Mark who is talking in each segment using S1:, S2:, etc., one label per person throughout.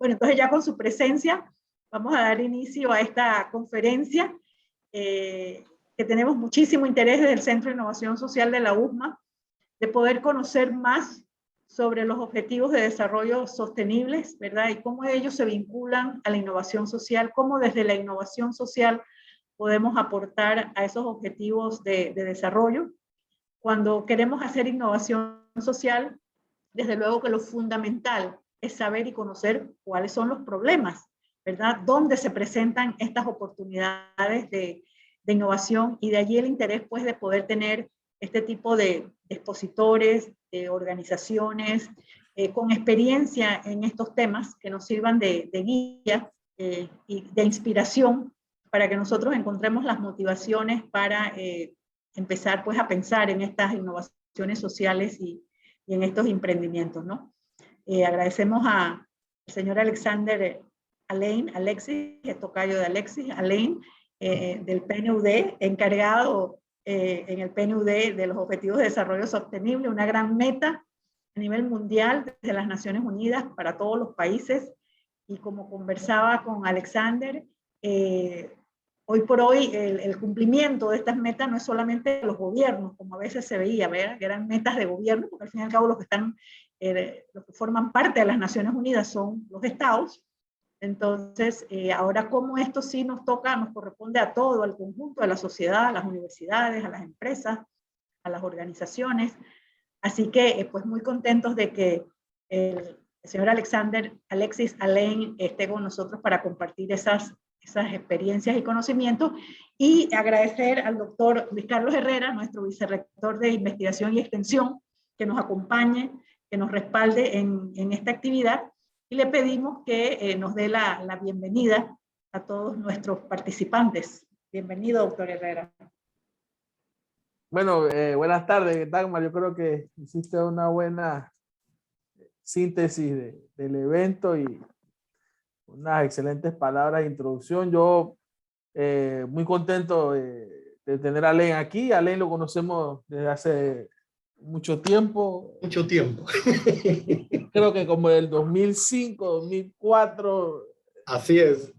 S1: Bueno, entonces ya con su presencia vamos a dar inicio a esta conferencia que tenemos muchísimo interés desde el Centro de Innovación Social de la USMA, de poder conocer más sobre los objetivos de desarrollo sostenibles, ¿verdad? Y cómo ellos se vinculan a la innovación social, cómo desde la innovación social podemos aportar a esos objetivos de desarrollo. Cuando queremos hacer innovación social, desde luego que lo fundamental es saber y conocer cuáles son los problemas, ¿verdad? Dónde se presentan estas oportunidades de innovación, y de allí el interés, pues, de poder tener este tipo de expositores, de organizaciones con experiencia en estos temas que nos sirvan de guía y de inspiración para que nosotros encontremos las motivaciones para empezar, pues, a pensar en estas innovaciones sociales y en estos emprendimientos, ¿no? Agradecemos al señor Alexander Alexis, el tocayo de Alexis, Alain, del PNUD, encargado en el PNUD de los Objetivos de Desarrollo Sostenible, una gran meta a nivel mundial de las Naciones Unidas para todos los países. Y como conversaba con Alexander, hoy por hoy el cumplimiento de estas metas no es solamente de los gobiernos, como a veces se veía, ¿verdad? Que eran metas de gobierno, porque al fin y al cabo los que forman parte de las Naciones Unidas son los estados. Entonces, ahora como esto sí nos toca, nos corresponde a todo, al conjunto de la sociedad, a las universidades, a las empresas, a las organizaciones. Así que, pues muy contentos de que el señor Alexis Alain esté con nosotros para compartir esas experiencias y conocimientos, y agradecer al doctor Luis Carlos Herrera, nuestro vicerrector de Investigación y Extensión, que nos acompañe, que nos respalde en esta actividad, y le pedimos que nos dé la bienvenida a todos nuestros participantes. Bienvenido, doctor Herrera.
S2: Bueno, buenas tardes, Dagmar. Yo creo que hiciste una buena síntesis del evento y unas excelentes palabras de introducción. Yo muy contento de tener a Alain aquí. Alain lo conocemos desde hace mucho tiempo.
S3: Mucho tiempo.
S2: Creo que como del 2005, 2004.
S3: Así es.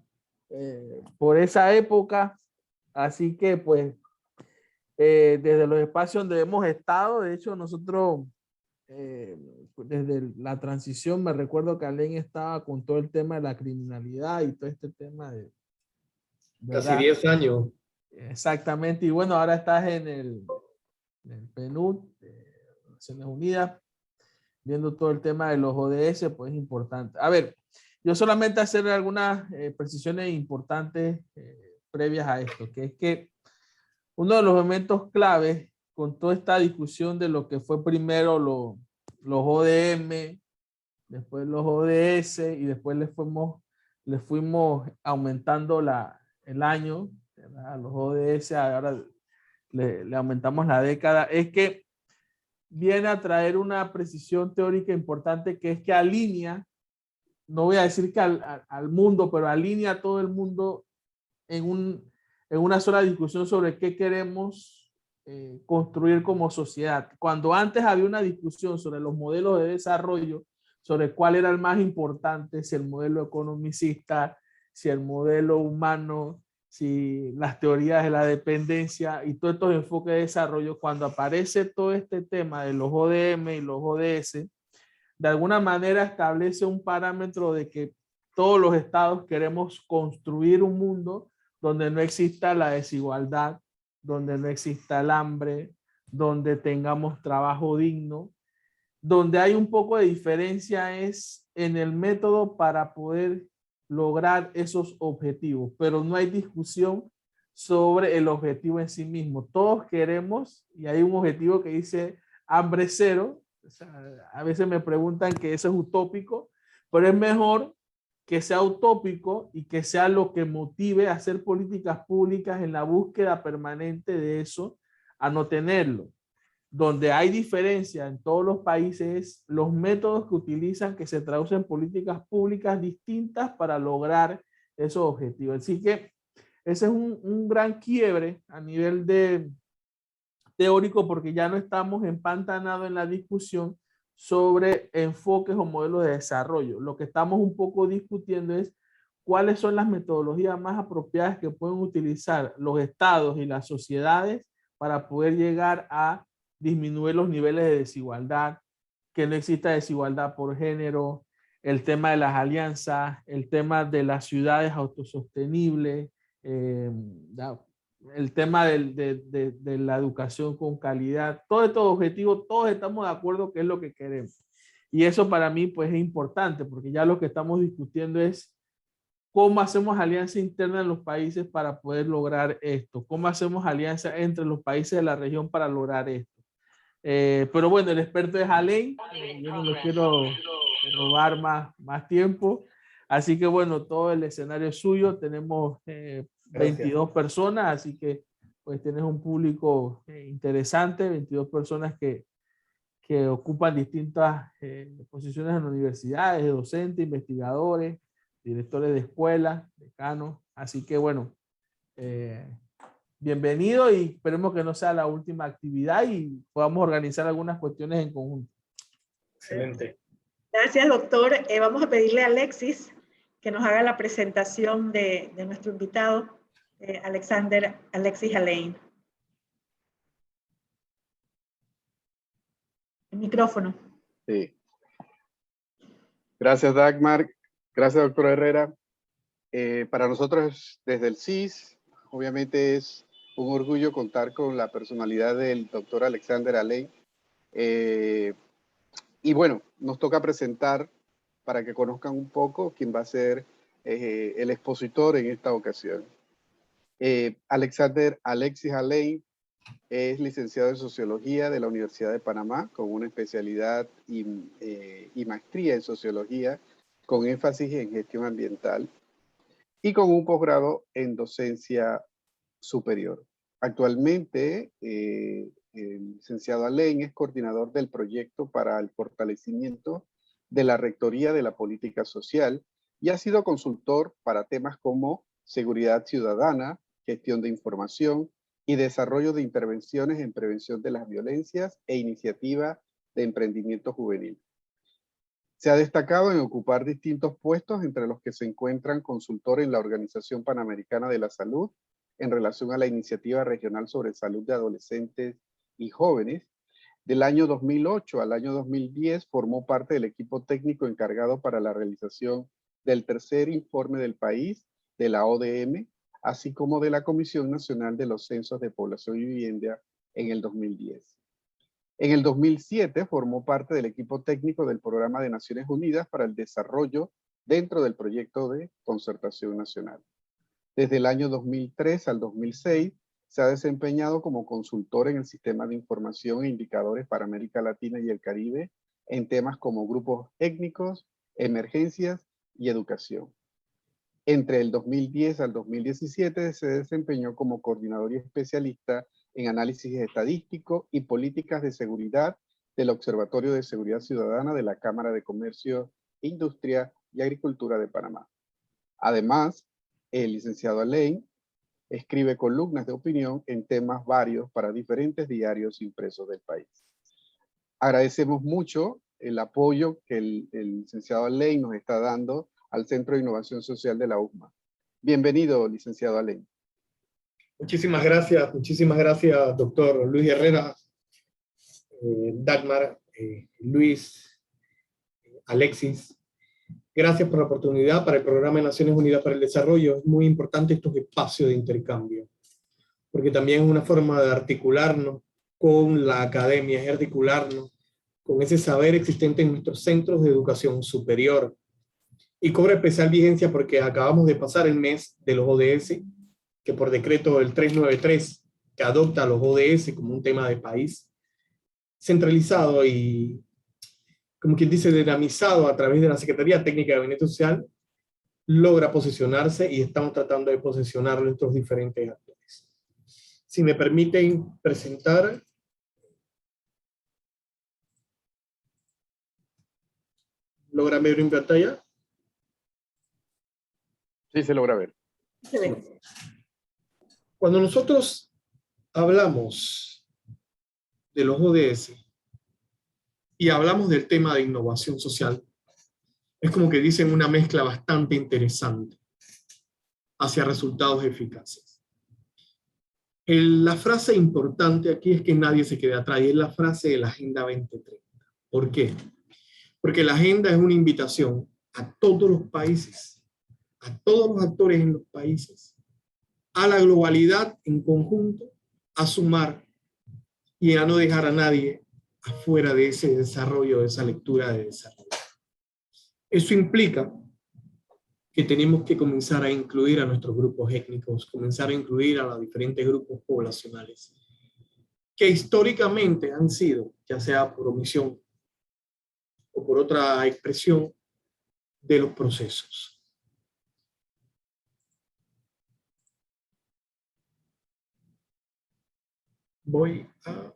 S2: Por esa época. Así que pues desde los espacios donde hemos estado, de hecho nosotros desde la transición me recuerdo que Alain estaba con todo el tema de la criminalidad y todo este tema de,
S3: ¿verdad? Casi 10 años.
S2: Exactamente, y bueno, ahora estás en el PNUD, Naciones Unidas, viendo todo el tema de los ODS, pues es importante. A ver, yo solamente hacer algunas precisiones importantes previas a esto, que es que uno de los momentos claves con toda esta discusión de lo que fue primero los ODM, después los ODS, y después le fuimos aumentando el año, ¿verdad? A los ODS, ahora le aumentamos la década, es que viene a traer una precisión teórica importante, que es que alinea, no voy a decir que al mundo, pero alinea a todo el mundo en una sola discusión sobre qué queremos construir como sociedad. Cuando antes había una discusión sobre los modelos de desarrollo, sobre cuál era el más importante, si el modelo economicista, si el modelo humano, si las teorías de la dependencia y todos estos enfoques de desarrollo, cuando aparece todo este tema de los ODM y los ODS, de alguna manera establece un parámetro de que todos los estados queremos construir un mundo donde no exista la desigualdad, donde no exista el hambre, donde tengamos trabajo digno. Donde hay un poco de diferencia es en el método para poder lograr esos objetivos, pero no hay discusión sobre el objetivo en sí mismo. Todos queremos, y hay un objetivo que dice hambre cero. O sea, a veces me preguntan que eso es utópico, pero es mejor que sea utópico y que sea lo que motive a hacer políticas públicas en la búsqueda permanente de eso, a no tenerlo. Donde hay diferencia en todos los países, los métodos que utilizan, que se traducen en políticas públicas distintas para lograr esos objetivos. Así que ese es un gran quiebre a nivel teórico, porque ya no estamos empantanados en la discusión sobre enfoques o modelos de desarrollo. Lo que estamos un poco discutiendo es cuáles son las metodologías más apropiadas que pueden utilizar los estados y las sociedades para poder llegar a disminuir los niveles de desigualdad, que no exista desigualdad por género, el tema de las alianzas, el tema de las ciudades autosostenibles, el tema de la educación con calidad, todos estos objetivos, todos estamos de acuerdo que es lo que queremos. Y eso para mí pues es importante, porque ya lo que estamos discutiendo es cómo hacemos alianza interna en los países para poder lograr esto, cómo hacemos alianza entre los países de la región para lograr esto. Pero bueno, el experto es Alain, yo no lo quiero robar más tiempo, así que bueno, todo el escenario es suyo, tenemos 22 personas, así que pues tienes un público interesante, 22 personas que ocupan distintas posiciones en universidades, docentes, investigadores, directores de escuelas, decanos, así que bueno, bienvenido y esperemos que no sea la última actividad y podamos organizar algunas cuestiones en conjunto.
S3: Excelente.
S1: Gracias, doctor. Vamos a pedirle a Alexis que nos haga la presentación de nuestro invitado, Alexis Alain. El micrófono.
S4: Sí. Gracias, Dagmar. Gracias, doctor Herrera. Para nosotros, desde el CIS, obviamente es un orgullo contar con la personalidad del doctor Alexander Alain. Y bueno, nos toca presentar para que conozcan un poco quién va a ser el expositor en esta ocasión. Alexis Alain es licenciado en Sociología de la Universidad de Panamá, con una especialidad y maestría en Sociología, con énfasis en Gestión Ambiental, y con un posgrado en Docencia Superior. Actualmente, el licenciado Alain es coordinador del proyecto para el fortalecimiento de la Rectoría de la Política Social y ha sido consultor para temas como seguridad ciudadana, gestión de información y desarrollo de intervenciones en prevención de las violencias e iniciativa de emprendimiento juvenil. Se ha destacado en ocupar distintos puestos, entre los que se encuentran consultor en la Organización Panamericana de la Salud en relación a la Iniciativa Regional sobre Salud de Adolescentes y Jóvenes. Del año 2008 al año 2010 formó parte del equipo técnico encargado para la realización del tercer informe del país de la ODM, así como de la Comisión Nacional de los Censos de Población y Vivienda en el 2010. En el 2007 formó parte del equipo técnico del Programa de Naciones Unidas para el Desarrollo dentro del proyecto de Concertación Nacional. Desde el año 2003 al 2006 se ha desempeñado como consultor en el Sistema de Información e Indicadores para América Latina y el Caribe en temas como grupos étnicos, emergencias y educación. Entre el 2010 al 2017 se desempeñó como coordinador y especialista en análisis estadístico y políticas de seguridad del Observatorio de Seguridad Ciudadana de la Cámara de Comercio, Industria y Agricultura de Panamá. Además, el licenciado Alain escribe columnas de opinión en temas varios para diferentes diarios impresos del país. Agradecemos mucho el apoyo que el licenciado Alain nos está dando al Centro de Innovación Social de la USMA. Bienvenido, licenciado Alain.
S3: Muchísimas gracias, doctor Luis Herrera, Dagmar, Luis, Alexis. Gracias por la oportunidad para el Programa de Naciones Unidas para el Desarrollo. Es muy importante estos espacios de intercambio, porque también es una forma de articularnos con la academia, es articularnos con ese saber existente en nuestros centros de educación superior. Y cobra especial vigencia porque acabamos de pasar el mes de los ODS, que por decreto del 393, que adopta los ODS como un tema de país, centralizado y, como quien dice, dinamizado a través de la Secretaría Técnica de Gabinete Social, logra posicionarse y estamos tratando de posicionar nuestros diferentes actores. Si me permiten presentar. ¿Logran ver en pantalla?
S4: Sí, se logra ver.
S1: Se ve.
S3: Cuando nosotros hablamos de los ODS y hablamos del tema de innovación social, es como que dicen una mezcla bastante interesante hacia resultados eficaces. La frase importante aquí es que nadie se quede atrás, y es la frase de la Agenda 2030. ¿Por qué? Porque la agenda es una invitación a todos los países, a todos los actores en los países, a la globalidad en conjunto, a sumar y a no dejar a nadie afuera de ese desarrollo, de esa lectura de desarrollo. Eso implica que tenemos que comenzar a incluir a nuestros grupos étnicos, comenzar a incluir a los diferentes grupos poblacionales, que históricamente han sido, ya sea por omisión o por otra expresión, de los procesos. Voy a...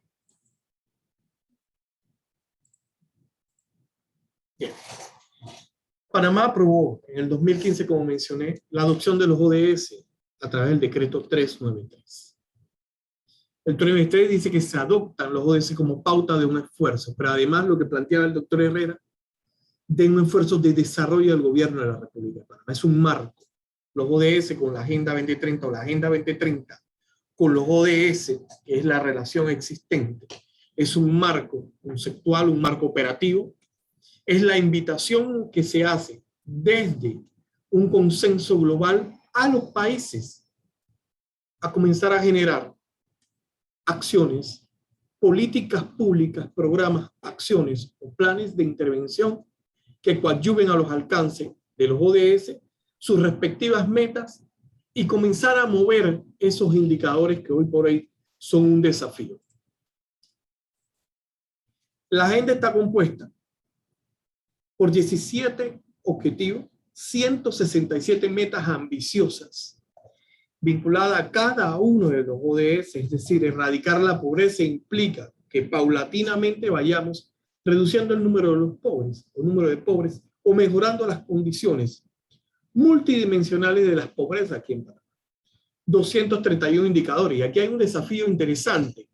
S3: Bien. Panamá aprobó en el 2015, como mencioné, la adopción de los ODS a través del decreto 393. El 393 dice que se adoptan los ODS como pauta de un esfuerzo, pero además lo que planteaba el doctor Herrera, de un esfuerzo de desarrollo del gobierno de la República de Panamá. Es un marco. Los ODS con la Agenda 2030 o la Agenda 2030 con los ODS, que es la relación existente, es un marco conceptual, un marco operativo. Es la invitación que se hace desde un consenso global a los países a comenzar a generar acciones, políticas públicas, programas, acciones o planes de intervención que coadyuven a los alcances de los ODS, sus respectivas metas, y comenzar a mover esos indicadores que hoy por hoy son un desafío. La agenda está compuesta por 17 objetivos, 167 metas ambiciosas, vinculadas a cada uno de los ODS, es decir, erradicar la pobreza implica que paulatinamente vayamos reduciendo el número de los pobres, o número de pobres, o mejorando las condiciones multidimensionales de las pobrezas aquí en Panamá. 231 indicadores, y aquí hay un desafío interesante,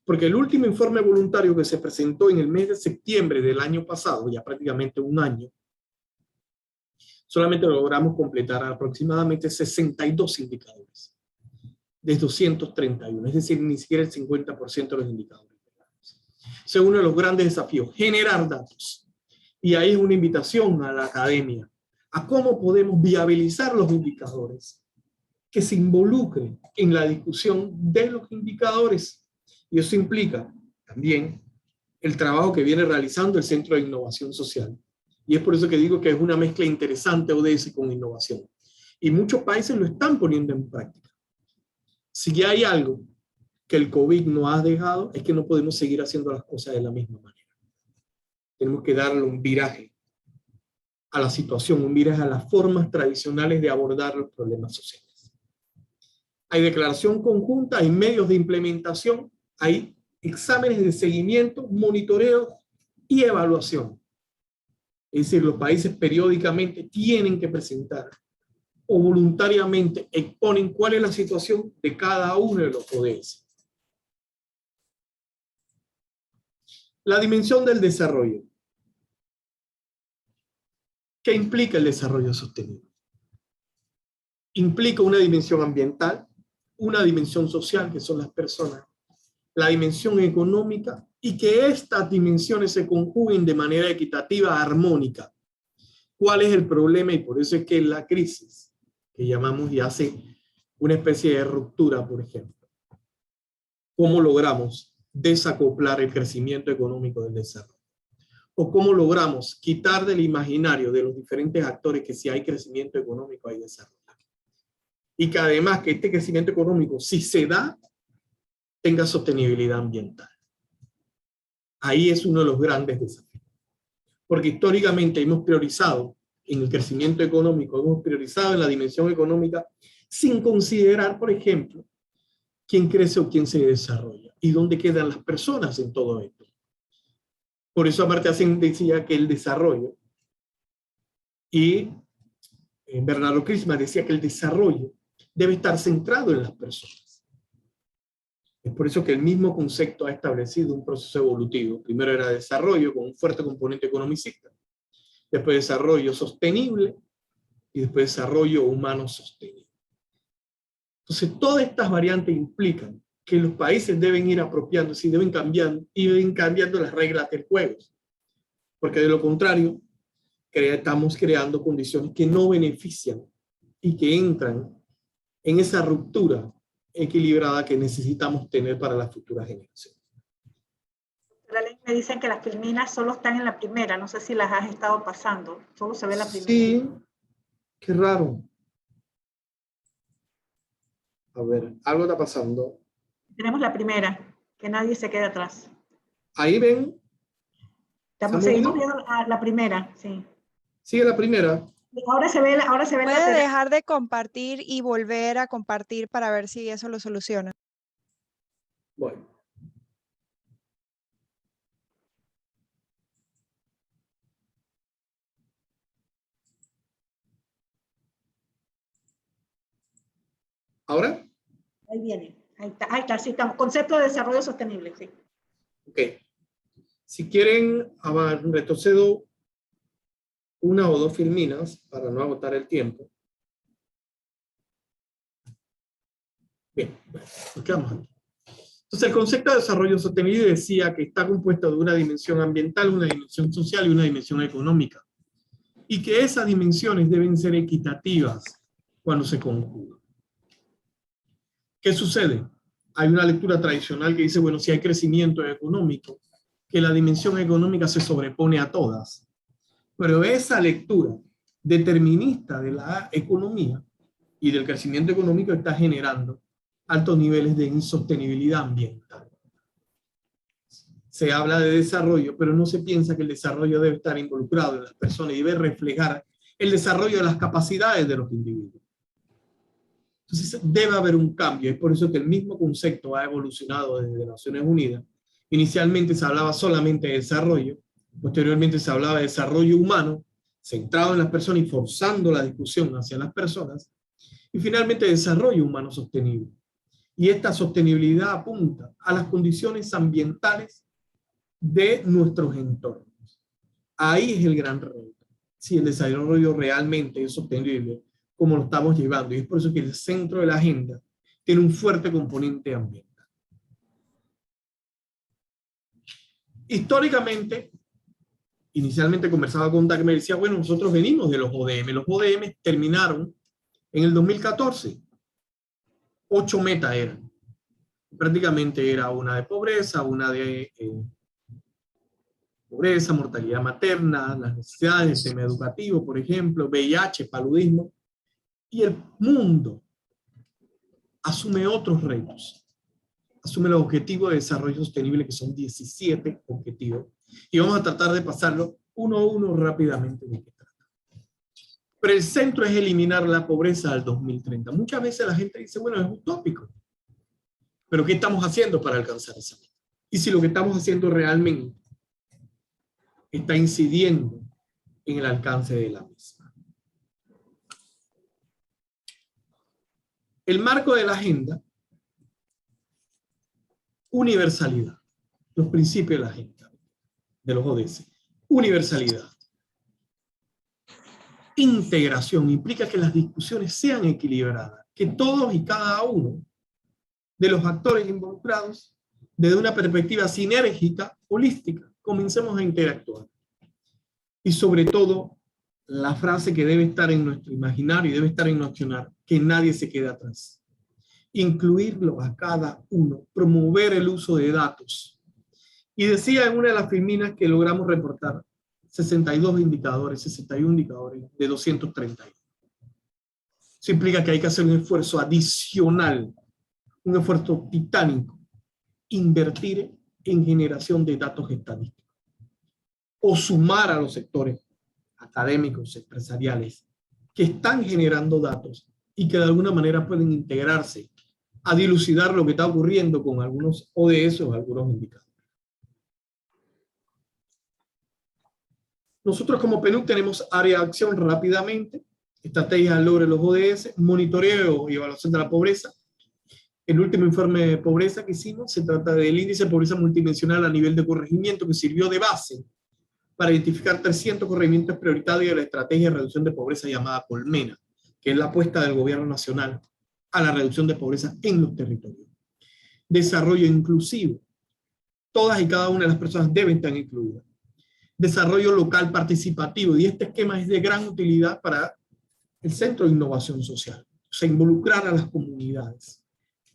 S3: porque el último informe voluntario que se presentó en el mes de septiembre del año pasado, ya prácticamente un año, solamente logramos completar aproximadamente 62 indicadores, de 231, es decir, ni siquiera el 50% de los indicadores. Ese es uno de los grandes desafíos, generar datos. Y ahí es una invitación a la academia, a cómo podemos viabilizar los indicadores, que se involucren en la discusión de los indicadores. Y eso implica también el trabajo que viene realizando el Centro de Innovación Social. Y es por eso que digo que es una mezcla interesante ODS con innovación. Y muchos países lo están poniendo en práctica. Si ya hay algo que el COVID nos ha dejado, es que no podemos seguir haciendo las cosas de la misma manera. Tenemos que darle un viraje a la situación, un viraje a las formas tradicionales de abordar los problemas sociales. Hay declaración conjunta, hay medios de implementación, hay exámenes de seguimiento, monitoreo y evaluación. Es decir, los países periódicamente tienen que presentar o voluntariamente exponen cuál es la situación de cada uno de los ODS. La dimensión del desarrollo. ¿Qué implica el desarrollo sostenible? Implica una dimensión ambiental, una dimensión social, que son las personas, la dimensión económica, y que estas dimensiones se conjuguen de manera equitativa, armónica. ¿Cuál es el problema? Y por eso es que la crisis, que llamamos y hace una especie de ruptura, por ejemplo. ¿Cómo logramos desacoplar el crecimiento económico del desarrollo? ¿O cómo logramos quitar del imaginario de los diferentes actores que si hay crecimiento económico hay desarrollo? Y que además que este crecimiento económico, si se da, tenga sostenibilidad ambiental. Ahí es uno de los grandes desafíos. Porque históricamente hemos priorizado en el crecimiento económico, hemos priorizado en la dimensión económica sin considerar, por ejemplo, quién crece o quién se desarrolla y dónde quedan las personas en todo esto. Por eso Amartya Sen decía que el desarrollo, y Bernardo Krishna decía que el desarrollo debe estar centrado en las personas. Es por eso que el mismo concepto ha establecido un proceso evolutivo. Primero era desarrollo con un fuerte componente economicista, después desarrollo sostenible y después desarrollo humano sostenible. Entonces, todas estas variantes implican que los países deben ir apropiándose y deben cambiando las reglas del juego. Porque de lo contrario, estamos creando condiciones que no benefician y que entran en esa ruptura equilibrada que necesitamos tener para las futuras generaciones.
S1: Me dicen que las filminas solo están en la primera, no sé si las has estado pasando, solo se ve la primera.
S3: Sí, qué raro. A ver, algo está pasando.
S1: Tenemos la primera, que nadie se quede atrás.
S3: Ahí ven.
S1: Seguimos viendo la primera, sí.
S3: Sigue la primera.
S1: Ahora se ve
S5: ¿Puede dejar de compartir y volver a compartir para ver si eso lo soluciona?
S3: Bueno. ¿Ahora?
S1: Ahí viene. Ahí está, sí, estamos. Concepto de desarrollo sostenible, sí.
S3: Ok. Si quieren, retrocedo una o dos filminas para no agotar el tiempo. Bien, nos quedamos aquí. Entonces, el concepto de desarrollo sostenible decía que está compuesto de una dimensión ambiental, una dimensión social y una dimensión económica. Y que esas dimensiones deben ser equitativas cuando se conjugan. ¿Qué sucede? Hay una lectura tradicional que dice, bueno, si hay crecimiento económico, que la dimensión económica se sobrepone a todas. Pero esa lectura determinista de la economía y del crecimiento económico está generando altos niveles de insostenibilidad ambiental. Se habla de desarrollo, pero no se piensa que el desarrollo debe estar involucrado en las personas y debe reflejar el desarrollo de las capacidades de los individuos. Entonces debe haber un cambio, es por eso que el mismo concepto ha evolucionado desde Naciones Unidas. Inicialmente se hablaba solamente de desarrollo, posteriormente se hablaba de desarrollo humano, centrado en las personas y forzando la discusión hacia las personas, y finalmente desarrollo humano sostenible. Y esta sostenibilidad apunta a las condiciones ambientales de nuestros entornos. Ahí es el gran reto. Si el desarrollo realmente es sostenible, como lo estamos llevando, y es por eso que el centro de la agenda tiene un fuerte componente ambiental. Históricamente, inicialmente conversaba con Dagmar y decía, bueno, nosotros venimos de los ODM. Los ODM terminaron en el 2014. 8 metas eran. Prácticamente era una de pobreza, una de pobreza, mortalidad materna, las necesidades del sistema educativo, por ejemplo, VIH, paludismo. Y el mundo asume otros retos. Asume los objetivos de desarrollo sostenible, que son 17 objetivos. Y vamos a tratar de pasarlo uno a uno rápidamente. De qué trata. Pero el centro es eliminar la pobreza al 2030. Muchas veces la gente dice, bueno, es utópico. Pero ¿qué estamos haciendo para alcanzar esa meta? Y si lo que estamos haciendo realmente está incidiendo en el alcance de la misma. El marco de la agenda, universalidad, los principios de la agenda, de los ODS. Universalidad. Integración implica que las discusiones sean equilibradas, que todos y cada uno de los actores involucrados, desde una perspectiva sinérgica, holística, comencemos a interactuar. Y sobre todo, la frase que debe estar en nuestro imaginario y debe estar en nuestro accionar, que nadie se quede atrás. Incluirlo a cada uno, promover el uso de datos. Y decía en una de las filminas que logramos reportar 62 indicadores, 61 indicadores de 231. Eso implica que hay que hacer un esfuerzo adicional, un esfuerzo titánico, invertir en generación de datos estadísticos o sumar a los sectores académicos, empresariales, que están generando datos y que de alguna manera pueden integrarse a dilucidar lo que está ocurriendo con algunos ODS o algunos indicadores. Nosotros como PNUD tenemos área de acción rápidamente, estrategias al logro de los ODS, monitoreo y evaluación de la pobreza, El último informe de pobreza que hicimos se trata del índice de pobreza multidimensional a nivel de corregimiento, que sirvió de base para identificar 300 corregimientos prioritarios de la estrategia de reducción de pobreza llamada Colmena, que es la apuesta del gobierno nacional a la reducción de pobreza en los territorios. Desarrollo inclusivo. Todas y cada una de las personas deben estar incluidas. Desarrollo local participativo, y este esquema es de gran utilidad para el Centro de Innovación Social. O sea, involucrar a las comunidades,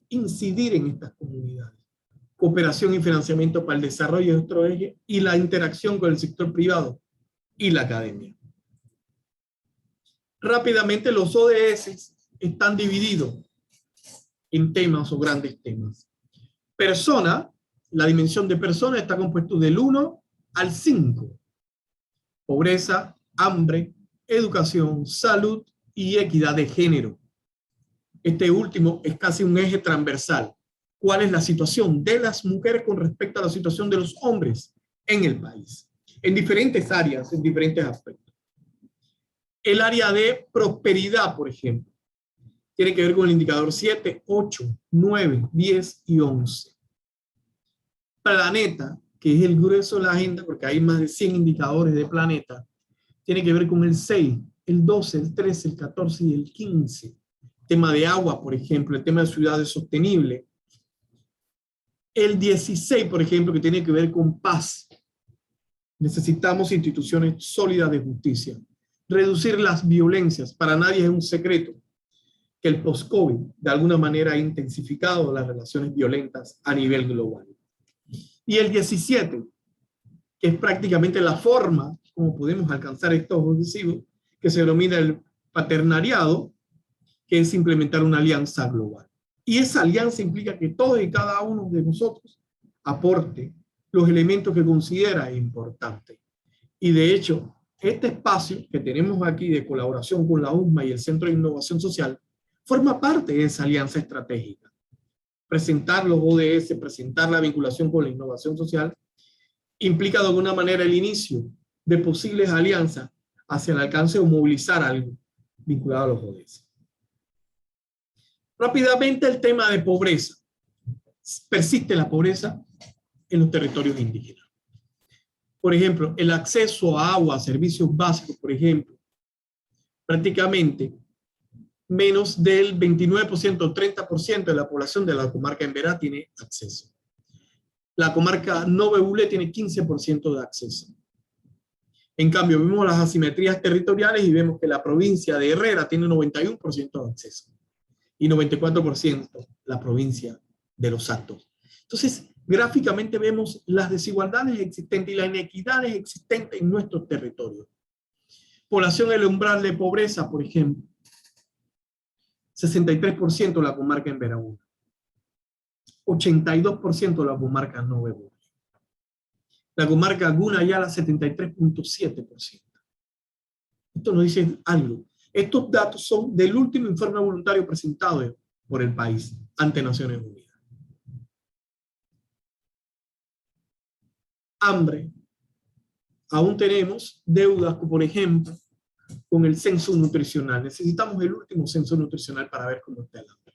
S3: incidir en estas comunidades. Cooperación y financiamiento para el desarrollo de otro eje y la interacción con el sector privado y la academia. Rápidamente, los ODS están divididos en temas o grandes temas. Persona, la dimensión de persona está compuesto del 1 al 5. Pobreza, hambre, educación, salud y equidad de género. Este último es casi un eje transversal. ¿Cuál es la situación de las mujeres con respecto a la situación de los hombres en el país? En diferentes áreas, en diferentes aspectos. El área de prosperidad, por ejemplo, tiene que ver con el indicador 7, 8, 9, 10 y 11. Planeta, que es el grueso de la agenda, porque hay más de 100 indicadores de planeta, tiene que ver con el 6, el 12, el 13, el 14 y el 15. Tema de agua, por ejemplo, el tema de ciudades sostenibles. El 16, por ejemplo, que tiene que ver con paz. Necesitamos instituciones sólidas de justicia. Reducir las violencias. Para nadie es un secreto que el post-COVID de alguna manera ha intensificado las relaciones violentas a nivel global. Y el 17, que es prácticamente la forma como podemos alcanzar estos objetivos, que se denomina el paternariado, que es implementar una alianza global. Y esa alianza implica que todos y cada uno de nosotros aporte los elementos que considera importantes. Y de hecho, este espacio que tenemos aquí de colaboración con la USMA y el Centro de Innovación Social forma parte de esa alianza estratégica. Presentar los ODS, presentar la vinculación con la innovación social, implica de alguna manera el inicio de posibles alianzas hacia el alcance de movilizar algo vinculado a los ODS. Rápidamente el tema de pobreza. Persiste la pobreza en los territorios indígenas. Por ejemplo, el acceso a agua, a servicios básicos, por ejemplo, prácticamente menos del 29% o 30% de la población de la comarca Emberá tiene acceso. La comarca Nove Bulé tiene 15% de acceso. En cambio, vemos las asimetrías territoriales y vemos que la provincia de Herrera tiene 91% de acceso y 94% la provincia de Los Santos. Entonces, gráficamente vemos las desigualdades existentes y las inequidades existentes en nuestros territorios. Población en el umbral de pobreza, por ejemplo, 63% la comarca Emberá 1, 82% la comarca Nove Bulé. La comarca Gunayala 73.7%. Esto nos dice algo. Estos datos son del último informe voluntario presentado por el país ante Naciones Unidas. Hambre. Aún tenemos deudas, por ejemplo, con el censo nutricional. Necesitamos el último censo nutricional para ver cómo está el hambre.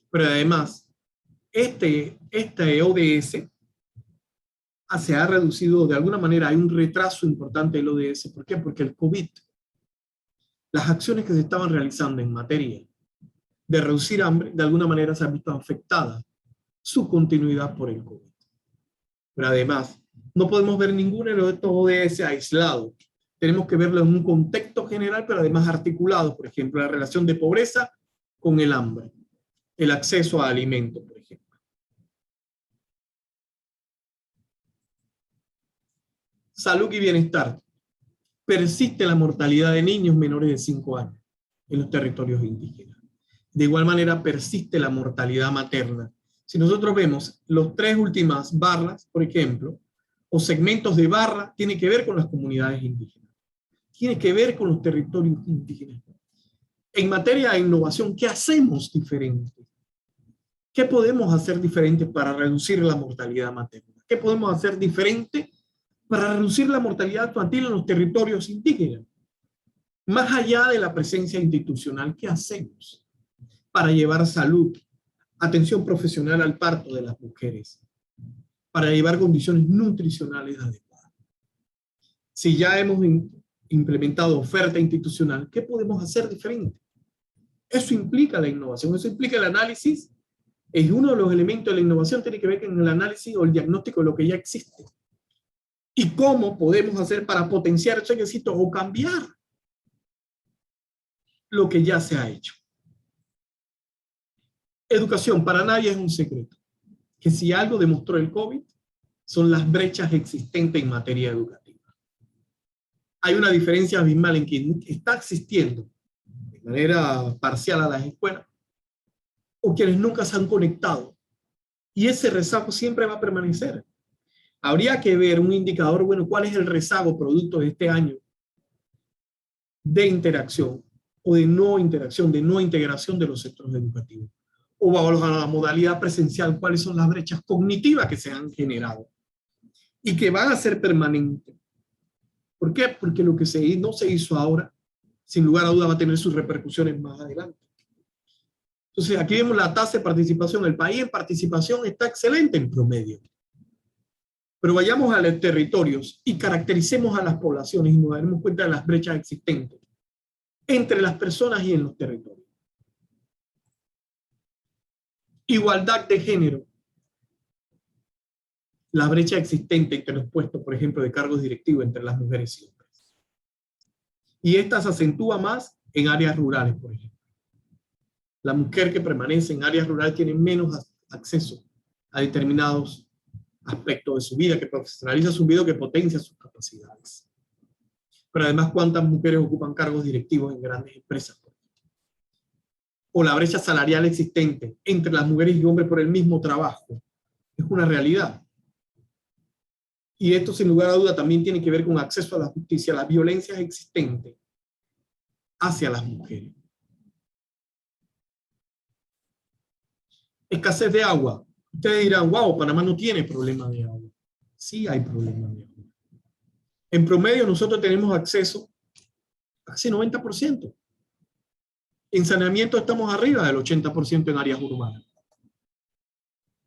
S3: Pero además, este ODS se ha reducido de alguna manera, hay un retraso importante del ODS. ¿Por qué? Porque el COVID, las acciones que se estaban realizando en materia de reducir hambre, de alguna manera se han visto afectadas su continuidad por el COVID. Pero además, no podemos ver ninguno de estos ODS aislados. Tenemos que verlo en un contexto general, pero además articulado. Por ejemplo, la relación de pobreza con el hambre, el acceso a alimentos, por ejemplo. Salud y bienestar. Persiste la mortalidad de niños menores de 5 años en los territorios indígenas. De igual manera, persiste la mortalidad materna. Si nosotros vemos los 3 últimas barras, por ejemplo, o segmentos de barra, tiene que ver con las comunidades indígenas. Tiene que ver con los territorios indígenas. En materia de innovación, ¿qué hacemos diferente? ¿Qué podemos hacer diferente para reducir la mortalidad materna? ¿Qué podemos hacer diferente para reducir la mortalidad infantil en los territorios indígenas? Más allá de la presencia institucional, ¿qué hacemos para llevar salud atención profesional al parto de las mujeres, para llevar condiciones nutricionales adecuadas. Si ya hemos implementado oferta institucional, ¿qué podemos hacer diferente? Eso implica la innovación, eso implica el análisis. Es uno de los elementos de la innovación, tiene que ver con el análisis o el diagnóstico de lo que ya existe. Y cómo podemos hacer para potenciar eso que existe o cambiar lo que ya se ha hecho. Educación, para nadie es un secreto que si algo demostró el COVID son las brechas existentes en materia educativa. Hay una diferencia abismal en que está asistiendo de manera parcial a las escuelas o quienes nunca se han conectado. Y ese rezago siempre va a permanecer. Habría que ver un indicador, bueno, ¿cuál es el rezago producto de este año de interacción o de no interacción, de no integración de los sectores educativos? O bajo la modalidad presencial, ¿cuáles son las brechas cognitivas que se han generado y que van a ser permanentes? ¿Por qué? Porque lo que no se hizo ahora, sin lugar a duda, va a tener sus repercusiones más adelante. Entonces, aquí vemos la tasa de participación. El país en participación está excelente en promedio. Pero vayamos a los territorios y caractericemos a las poblaciones y nos daremos cuenta de las brechas existentes entre las personas y en los territorios. Igualdad de género. La brecha existente entre los puestos, por ejemplo, de cargos directivos entre las mujeres y hombres. Y esta se acentúa más en áreas rurales, por ejemplo. La mujer que permanece en áreas rurales tiene menos acceso a determinados aspectos de su vida, que profesionaliza su vida, que potencia sus capacidades. Pero además, ¿cuántas mujeres ocupan cargos directivos en grandes empresas? O la brecha salarial existente entre las mujeres y hombres por el mismo trabajo. Es una realidad. Y esto, sin lugar a duda, también tiene que ver con acceso a la justicia, las violencias existentes hacia las mujeres. Escasez de agua. Ustedes dirán, wow, Panamá no tiene problema de agua. Sí hay problema de agua. En promedio nosotros tenemos acceso a casi 90%. En saneamiento estamos arriba del 80% en áreas urbanas.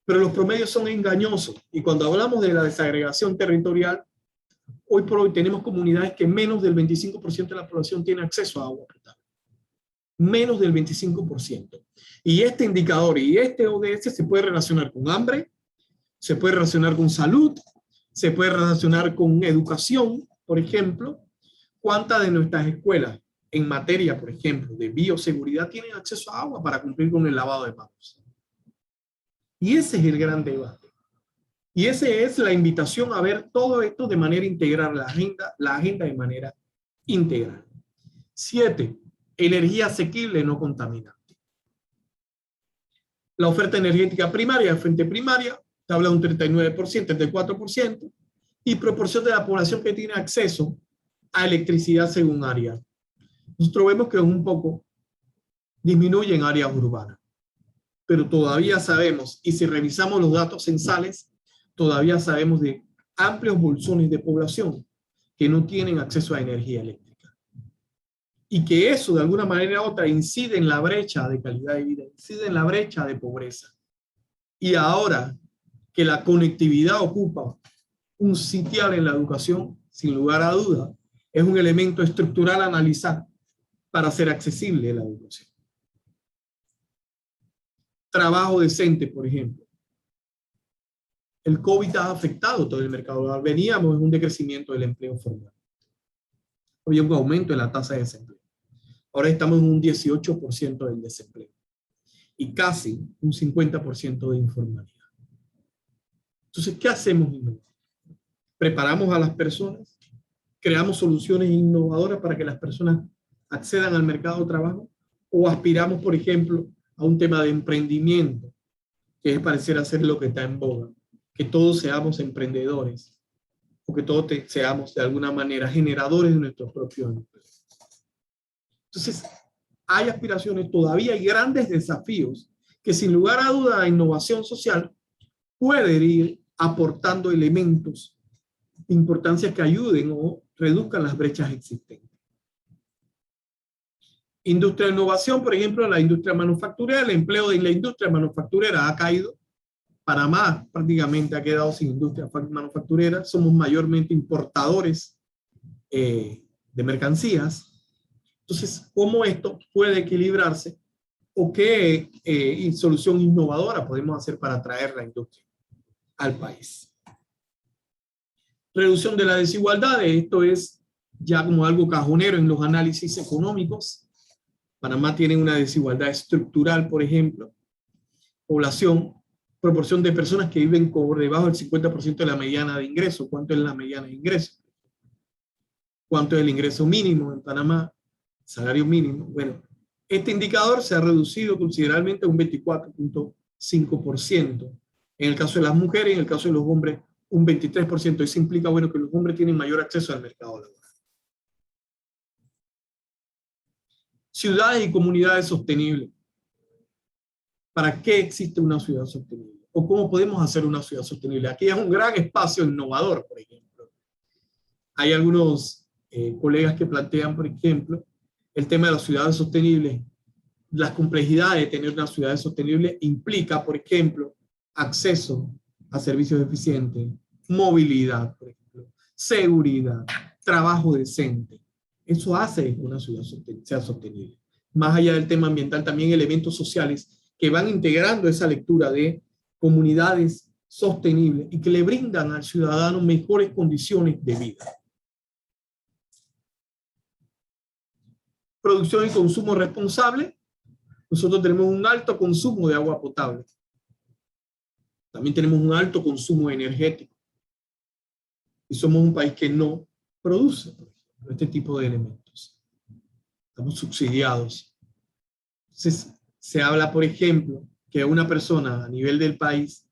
S3: Pero los promedios son engañosos. Y cuando hablamos de la desagregación territorial, hoy por hoy tenemos comunidades que menos del 25% de la población tiene acceso a agua potable. Menos del 25%. Y este indicador y este ODS se puede relacionar con hambre, se puede relacionar con salud, se puede relacionar con educación, por ejemplo. ¿Cuántas de nuestras escuelas en materia, por ejemplo, de bioseguridad tienen acceso a agua para cumplir con el lavado de manos? Y ese es el gran debate. Y esa es la invitación a ver todo esto de manera integral, la agenda de manera integral. 7. Energía asequible no contaminante. La oferta energética primaria, fuente primaria, te habla de un 39%, 34%, y proporción de la población que tiene acceso a electricidad según área. Nosotros vemos que un poco disminuye en áreas urbanas, pero todavía sabemos, y si revisamos los datos censales, todavía sabemos de amplios bolsones de población que no tienen acceso a energía eléctrica. Y que eso, de alguna manera u otra, incide en la brecha de calidad de vida, incide en la brecha de pobreza. Y ahora que la conectividad ocupa un sitial en la educación, sin lugar a duda, es un elemento estructural a analizar para hacer accesible la educación. Trabajo decente, por ejemplo. El COVID ha afectado todo el mercado. Veníamos en un decrecimiento del empleo formal. Había un aumento en la tasa de desempleo. Ahora estamos en un 18% del desempleo y casi un 50% de informalidad. Entonces, ¿qué hacemos? ¿Preparamos a las personas? ¿Creamos soluciones innovadoras para que las personas accedan al mercado de trabajo? ¿O aspiramos, por ejemplo, a un tema de emprendimiento, que es parecer ser lo que está en boga? Que todos seamos emprendedores o que todos seamos de alguna manera generadores de nuestros propios empleos. Entonces, hay aspiraciones, todavía hay grandes desafíos que sin lugar a duda la innovación social puede ir aportando elementos de importancia que ayuden o reduzcan las brechas existentes. Industria de innovación, por ejemplo, la industria manufacturera, el empleo en la industria manufacturera ha caído. Panamá prácticamente ha quedado sin industria manufacturera. Somos mayormente importadores de mercancías. Entonces, ¿cómo esto puede equilibrarse? ¿O qué solución innovadora podemos hacer para atraer la industria al país? Reducción de las desigualdades. Esto es ya como algo cajonero en los análisis económicos. Panamá tiene una desigualdad estructural, por ejemplo. Población, proporción de personas que viven por debajo del 50% de la mediana de ingreso. ¿Cuánto es la mediana de ingreso? ¿Cuánto es el ingreso mínimo en Panamá? Salario mínimo. Bueno, este indicador se ha reducido considerablemente a un 24.5%. En el caso de las mujeres, en el caso de los hombres, un 23%. Eso implica, bueno, que los hombres tienen mayor acceso al mercado laboral. Ciudades y comunidades sostenibles. ¿Para qué existe una ciudad sostenible? ¿O cómo podemos hacer una ciudad sostenible? Aquí es un gran espacio innovador, por ejemplo. Hay algunos colegas que plantean, por ejemplo, el tema de las ciudades sostenibles. Las complejidades de tener una ciudad sostenible implica, por ejemplo, acceso a servicios eficientes, movilidad, por ejemplo, seguridad, trabajo decente. Eso hace que una ciudad sea sostenible. Más allá del tema ambiental, también elementos sociales que van integrando esa lectura de comunidades sostenibles y que le brindan al ciudadano mejores condiciones de vida. Producción y consumo responsable. Nosotros tenemos un alto consumo de agua potable. También tenemos un alto consumo energético. Y somos un país que no produce, por ejemplo, este tipo de elementos. Estamos subsidiados. Entonces, se habla, por ejemplo, que una persona a nivel del país,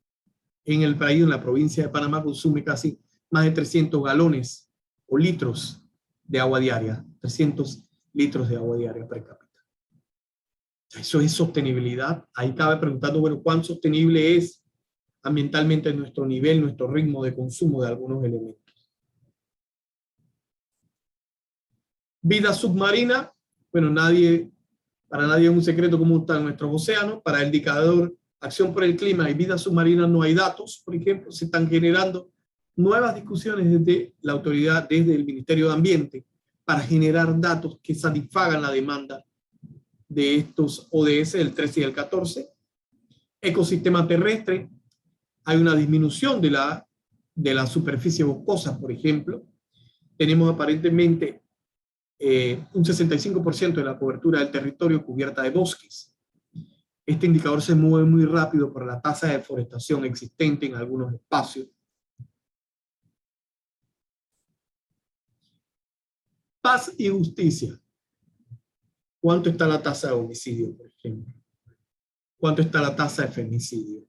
S3: en la provincia de Panamá, consume casi más de 300 galones o litros de agua diaria. 300 litros de agua diaria per cápita. Eso es sostenibilidad. Ahí cabe preguntando, bueno, ¿cuán sostenible es ambientalmente nuestro nivel, nuestro ritmo de consumo de algunos elementos? Vida submarina. Bueno, para nadie es un secreto cómo están nuestros océanos. Para el indicador Acción por el Clima y Vida Submarina no hay datos, por ejemplo. Se están generando nuevas discusiones desde la autoridad, desde el Ministerio de Ambiente, para generar datos que satisfagan la demanda de estos ODS, el 13 y el 14. Ecosistema terrestre. Hay una disminución de la superficie boscosa, por ejemplo. Tenemos aparentemente un 65% de la cobertura del territorio cubierta de bosques. Este indicador se mueve muy rápido por la tasa de deforestación existente en algunos espacios. Paz y justicia. ¿Cuánto está la tasa de homicidio, por ejemplo? ¿Cuánto está la tasa de femicidio?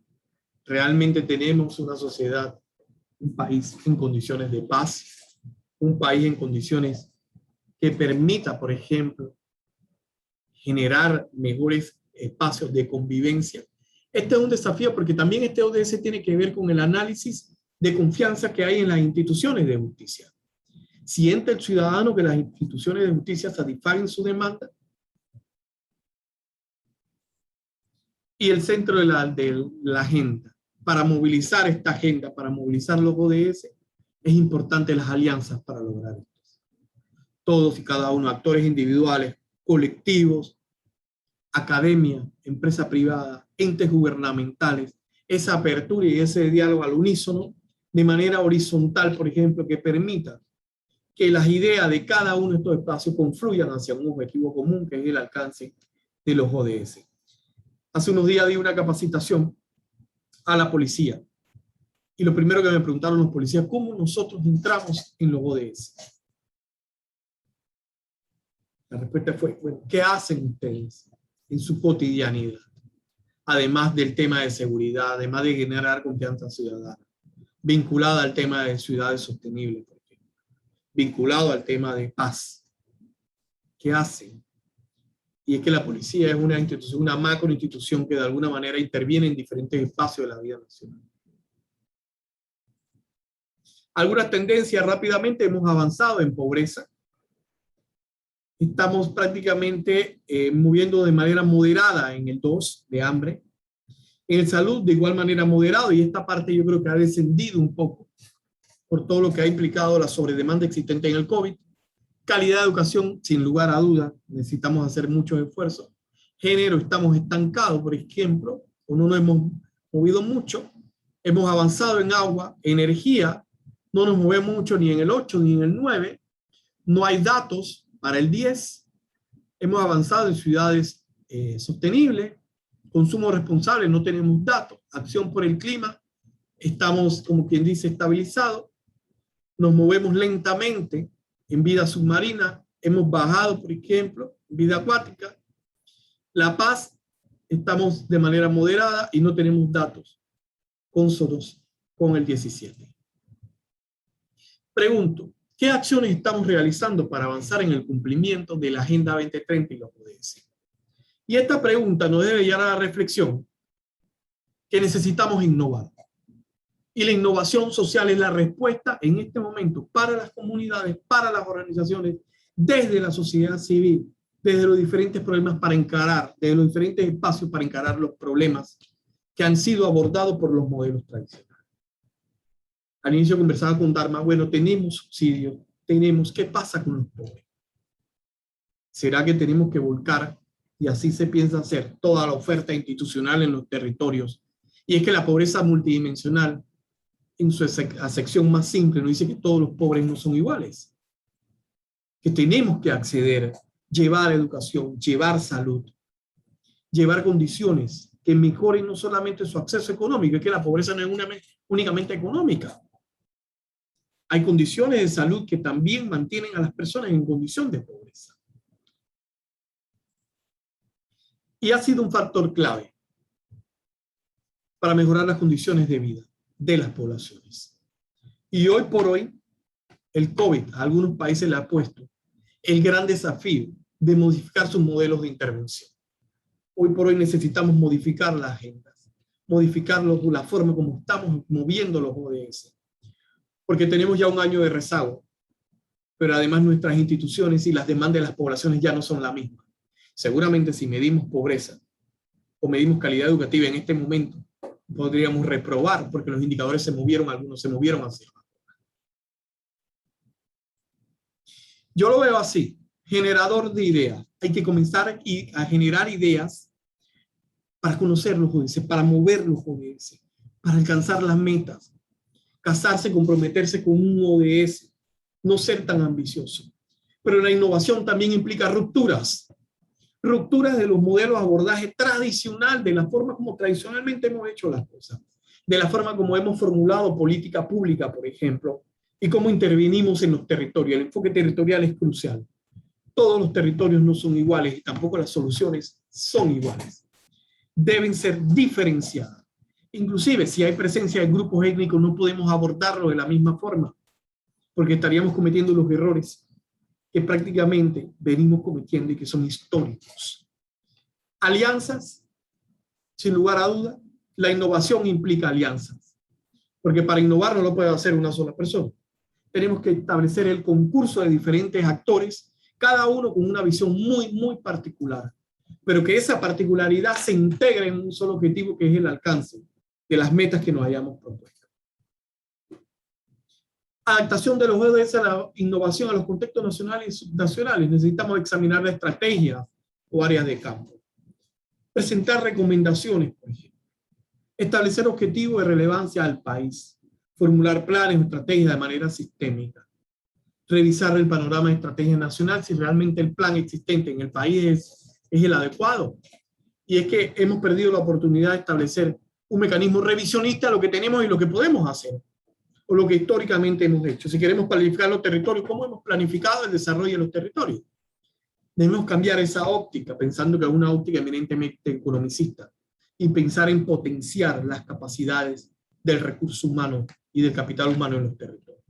S3: ¿Realmente tenemos una sociedad, un país en condiciones de paz? ¿Un país en condiciones que permita, por ejemplo, generar mejores espacios de convivencia? Este es un desafío porque también este ODS tiene que ver con el análisis de confianza que hay en las instituciones de justicia. ¿Siente el ciudadano que las instituciones de justicia satisfagan su demanda? Y el centro de la agenda, para movilizar esta agenda, para movilizar los ODS, es importante las alianzas para lograr esto. Todos y cada uno, actores individuales, colectivos, academia, empresa privada, entes gubernamentales, esa apertura y ese diálogo al unísono, de manera horizontal, por ejemplo, que permita que las ideas de cada uno de estos espacios confluyan hacia un objetivo común, que es el alcance de los ODS. Hace unos días di una capacitación a la policía. Y lo primero que me preguntaron los policías, ¿cómo nosotros entramos en los ODS? La respuesta fue, bueno, ¿qué hacen ustedes en su cotidianidad? Además del tema de seguridad, además de generar confianza ciudadana, vinculada al tema de ciudades sostenibles, por ejemplo, vinculado al tema de paz. ¿Qué hacen? Y es que la policía es una institución, una macro institución que de alguna manera interviene en diferentes espacios de la vida nacional. Algunas tendencias rápidamente: hemos avanzado en pobreza. Estamos prácticamente moviendo de manera moderada en el 2 de hambre. En el salud de igual manera moderado, y esta parte yo creo que ha descendido un poco por todo lo que ha implicado la sobredemanda existente en el COVID. Calidad de educación, sin lugar a duda, necesitamos hacer muchos esfuerzos. Género, estamos estancados, por ejemplo, o no nos hemos movido mucho. Hemos avanzado en agua, energía, no nos movemos mucho ni en el 8 ni en el 9. No hay datos para el 10. Hemos avanzado en ciudades sostenibles, consumo responsable, no tenemos datos. Acción por el clima, estamos, como quien dice, estabilizados. Nos movemos lentamente en vida submarina, hemos bajado, por ejemplo, en vida acuática. La paz, estamos de manera moderada y no tenemos datos cónsonos con el 17. Pregunto, ¿qué acciones estamos realizando para avanzar en el cumplimiento de la Agenda 2030 y los ODS? Y esta pregunta nos debe llevar a la reflexión que necesitamos innovar. Y la innovación social es la respuesta en este momento para las comunidades, para las organizaciones, desde la sociedad civil, desde los diferentes problemas para encarar, desde los diferentes espacios para encarar los problemas que han sido abordados por los modelos tradicionales. Al inicio conversaba con Dharma, bueno, tenemos subsidios, ¿qué pasa con los pobres? ¿Será que tenemos que volcar, y así se piensa hacer, toda la oferta institucional en los territorios? Y es que la pobreza multidimensional, en su acepción más simple, nos dice que todos los pobres no son iguales, que tenemos que acceder, llevar educación, llevar salud, llevar condiciones que mejoren no solamente su acceso económico, es que la pobreza no es únicamente económica. Hay condiciones de salud que también mantienen a las personas en condición de pobreza. Y ha sido un factor clave para mejorar las condiciones de vida de las poblaciones. Y hoy por hoy, el COVID a algunos países le ha puesto el gran desafío de modificar sus modelos de intervención. Hoy por hoy necesitamos modificar las agendas, modificar la forma como estamos moviendo los ODS, porque tenemos ya un año de rezago, pero además nuestras instituciones y las demandas de las poblaciones ya no son la misma. Seguramente si medimos pobreza o medimos calidad educativa en este momento, podríamos reprobar porque los indicadores se movieron, algunos se movieron hacia abajo. Yo lo veo así, generador de ideas. Hay que comenzar a generar ideas para conocer los ODS, para mover los ODS, para alcanzar las metas, casarse, comprometerse con un ODS, no ser tan ambicioso. Pero la innovación también implica rupturas de los modelos de abordaje tradicional, de la forma como tradicionalmente hemos hecho las cosas, de la forma como hemos formulado política pública, por ejemplo, y cómo intervenimos en los territorios. El enfoque territorial es crucial. Todos los territorios no son iguales y tampoco las soluciones son iguales. Deben ser diferenciadas. Inclusive, si hay presencia de grupos étnicos, no podemos abordarlo de la misma forma, porque estaríamos cometiendo los errores que prácticamente venimos cometiendo y que son históricos. Alianzas, sin lugar a duda, la innovación implica alianzas, porque para innovar no lo puede hacer una sola persona. Tenemos que establecer el concurso de diferentes actores, cada uno con una visión muy, muy particular, pero que esa particularidad se integre en un solo objetivo, que es el alcance de las metas que nos hayamos propuesto. Adaptación de los ODS a la innovación a los contextos nacionales y subnacionales. Necesitamos examinar la estrategia o áreas de campo. Presentar recomendaciones, por ejemplo. Establecer objetivos de relevancia al país. Formular planes o estrategias de manera sistémica. Revisar el panorama de estrategia nacional si realmente el plan existente en el país es el adecuado. Y es que hemos perdido la oportunidad de establecer un mecanismo revisionista a lo que tenemos y lo que podemos hacer, o lo que históricamente hemos hecho. Si queremos planificar los territorios, ¿cómo hemos planificado el desarrollo de los territorios? Debemos cambiar esa óptica, pensando que es una óptica eminentemente economicista, y pensar en potenciar las capacidades del recurso humano y del capital humano en los territorios.